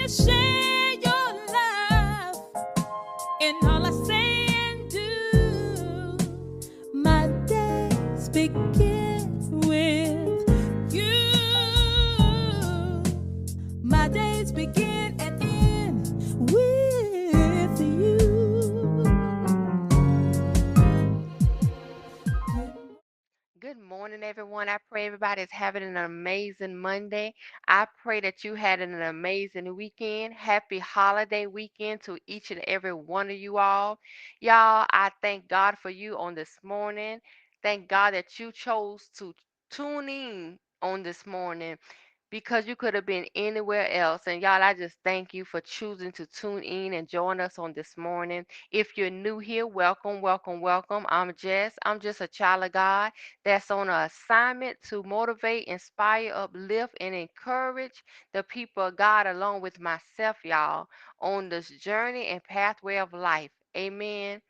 share your love in all I say and do. My days begin with you. My days begin and end with you. Good morning, everyone. I pray everybody's having an amazing Monday. I pray that you had an amazing weekend. Happy holiday weekend to each and every one of you all. Y'all, I thank God for you on this morning. Thank God that you chose to tune in on this morning because you could have been anywhere else. And y'all, I just thank you for choosing to tune in and join us on this morning. If you're new here, welcome, welcome, welcome. I'm Jess. I'm just a child of God that's on an assignment to motivate, inspire, uplift, and encourage the people of God along with myself, y'all, on this journey and pathway of life. Amen.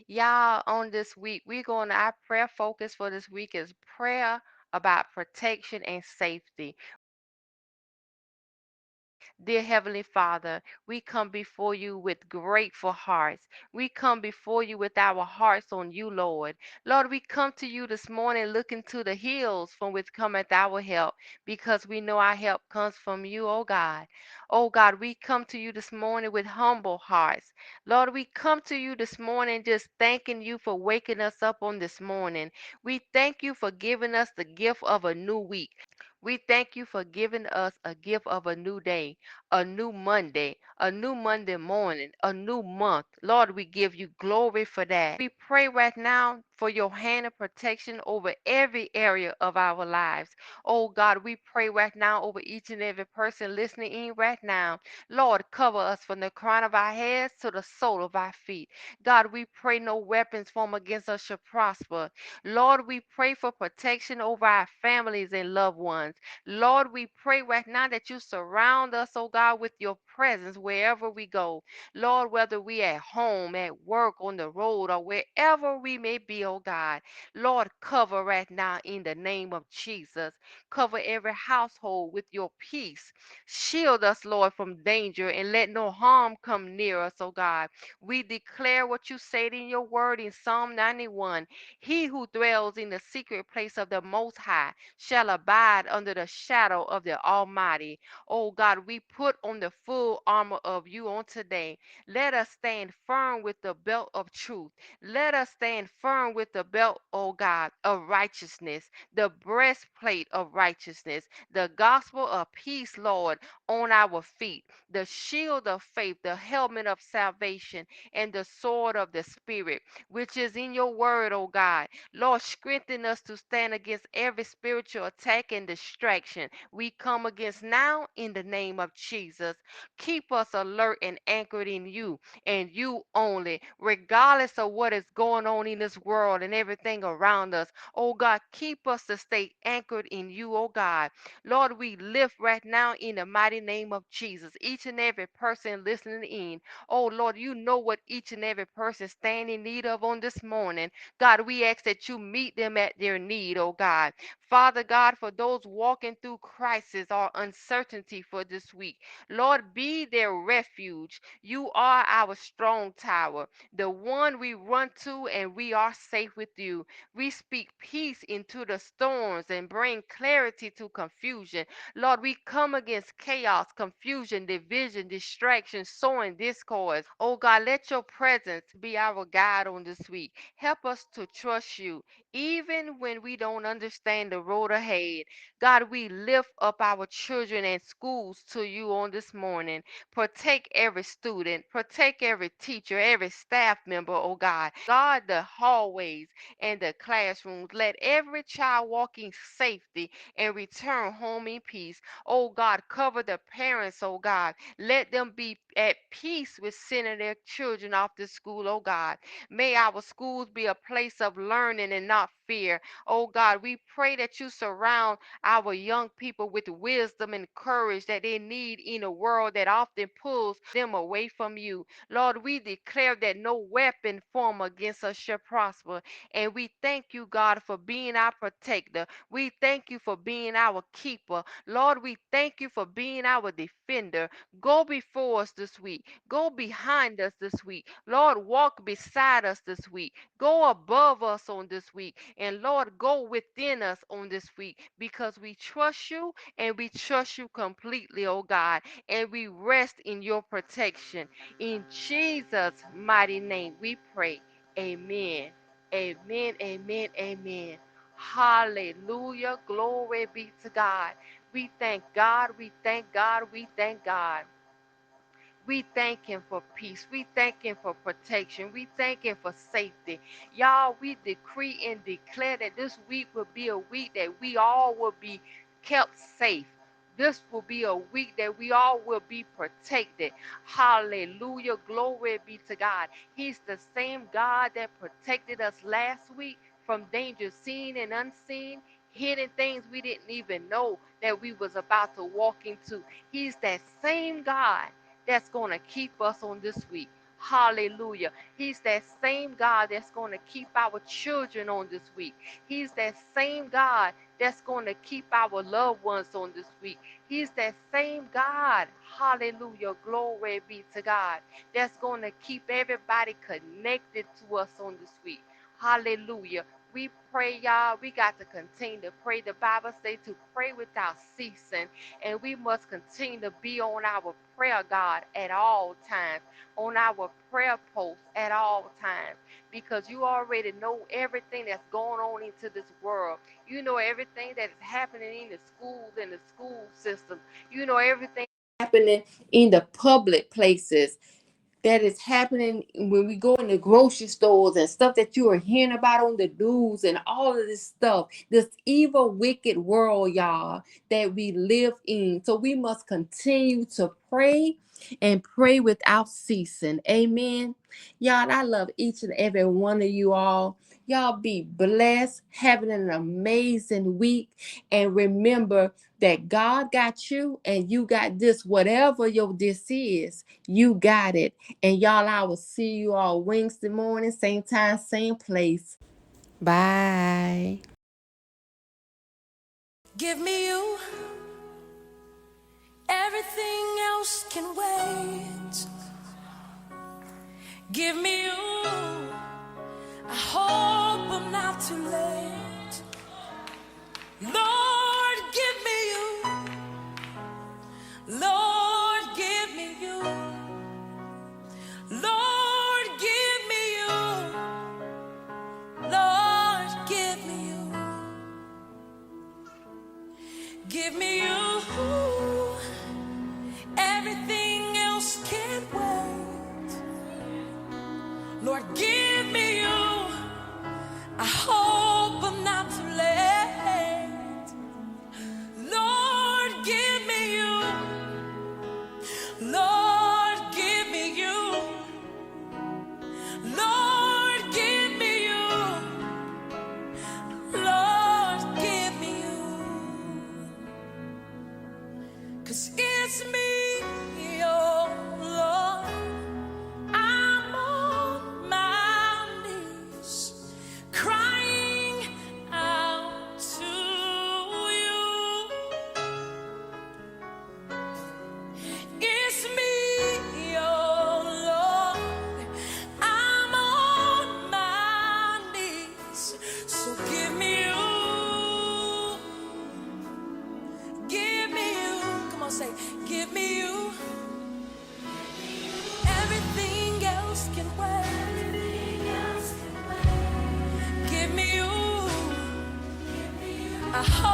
Y'all, on this week, our prayer focus for this week is prayer about protection and safety. Dear Heavenly Father, we come before you with grateful hearts. We come before you with our hearts on you, Lord. Lord, we come to you this morning looking to the hills from which cometh our help, because we know our help comes from you, oh God. Oh God, we come to you this morning with humble hearts. Lord, we come to you this morning just thanking you for waking us up on this morning. We thank you for giving us the gift of a new week. We thank you for giving us a gift of a new day, a new Monday morning, a new month. Lord, we give you glory for that. We pray right now for your hand of protection over every area of our lives. Oh God, we pray right now over each and every person listening in right now. Lord, cover us from the crown of our heads to the sole of our feet. God, we pray no weapons formed against us shall prosper. Lord, we pray for protection over our families and loved ones. Lord, we pray right now that you surround us, oh God, with your presence wherever we go. Lord, whether we at home, at work, on the road, or wherever we may be, oh God. Lord, cover right now in the name of Jesus. Cover every household with your peace. Shield us, Lord, from danger and let no harm come near us, oh God. We declare what you said in your word in Psalm 91. He who dwells in the secret place of the Most High shall abide under the shadow of the Almighty. Oh God, we put on the full armor of you on today. Let us stand firm with the belt of truth. Let us stand firm with the belt, oh God, of righteousness, the breastplate of righteousness, the gospel of peace, Lord, on our feet, the shield of faith, the helmet of salvation, and the sword of the Spirit, which is in your word, oh God. Lord, strengthen us to stand against every spiritual attack and distraction we come against now in the name of Jesus. Keep us alert and anchored in you and you only, regardless of what is going on in this world and everything around us. Oh God, keep us to stay anchored in you, oh God. Lord, we lift right now in the mighty name of Jesus, each and every person listening in. Oh Lord, you know what each and every person stand in need of on this morning. God, we ask that you meet them at their need, oh God. Father God, for those walking through crisis or uncertainty for this week, Lord, be their refuge. You are our strong tower, the one we run to, and we are safe with you. We speak peace into the storms and bring clarity to confusion. Lord, we come against chaos, confusion, division, distraction, sowing discord. Oh God, let your presence be our guide on this week. Help us to trust you, even when we don't understand the road ahead. God, we lift up our children and schools to you on this morning. Protect every student, protect every teacher, every staff member, oh God. Guard the hallways and the classrooms. Let every child walk in safety and return home in peace. Oh God, cover the parents, oh God. Let them be at peace with sending their children off to school, oh God. May our schools be a place of learning and not fear. Oh God, we pray that you surround our young people with wisdom and courage that they need in a world that often pulls them away from you. Lord, we declare that no weapon formed against us shall prosper. And we thank you, God, for being our protector. We thank you for being our keeper. Lord, we thank you for being our defender. Go before us this week. Go behind us this week. Lord, walk beside us this week. Go above us on this week. And Lord, go within us on this week because we trust you and we trust you completely, oh God. And we rest in your protection. In Jesus' mighty name we pray. Amen. Amen. Amen. Amen. Hallelujah. Glory be to God. We thank God. We thank God. We thank God. We thank him for peace. We thank him for protection. We thank him for safety. Y'all, we decree and declare that this week will be a week that we all will be kept safe. This will be a week that we all will be protected. Hallelujah. Glory be to God. He's the same God that protected us last week from danger seen and unseen, hidden things we didn't even know that we was about to walk into. He's that same God that's going to keep us on this week. Hallelujah. He's that same God that's going to keep our children on this week. He's that same God that's going to keep our loved ones on this week. He's that same God, hallelujah, glory be to God, that's going to keep everybody connected to us on this week. Hallelujah. We pray, y'all. We got to continue to pray. The Bible says to pray without ceasing. And we must continue to be on our prayer, God, at all times, on our prayer post at all times, because you already know everything that's going on into this world. You know everything that is happening in the schools and the school system. You know everything happening in the public places that is happening when we go in the grocery stores and stuff that you are hearing about on the news and all of this stuff, this evil, wicked world, y'all, that we live in. So we must continue to pray and pray without ceasing. Amen. Y'all, I love each and every one of you all. Y'all be blessed, having an amazing week. And remember that God got you and you got this, whatever your this is, you got it. And y'all, I will see you all Wednesday morning, same time, same place. Bye. Give me you. Everything else can wait. Give me you. I hope I'm not too late. Lord, give me you. Lord, give me you. Lord, give me you. Lord, give me you. Give me you. Everything else can wait. Lord, give me you. I hope I'm not too late. Lord, give me you. Lord, give me you. Lord, give me you. Lord, give me you. 'Cause it's me, oh Lord. I'm on my knees, crying out to you. It's me, oh Lord. I'm on my knees, so give me you. Give me you. Come on, say, give me you. Everything else can wait. Give me you. I hope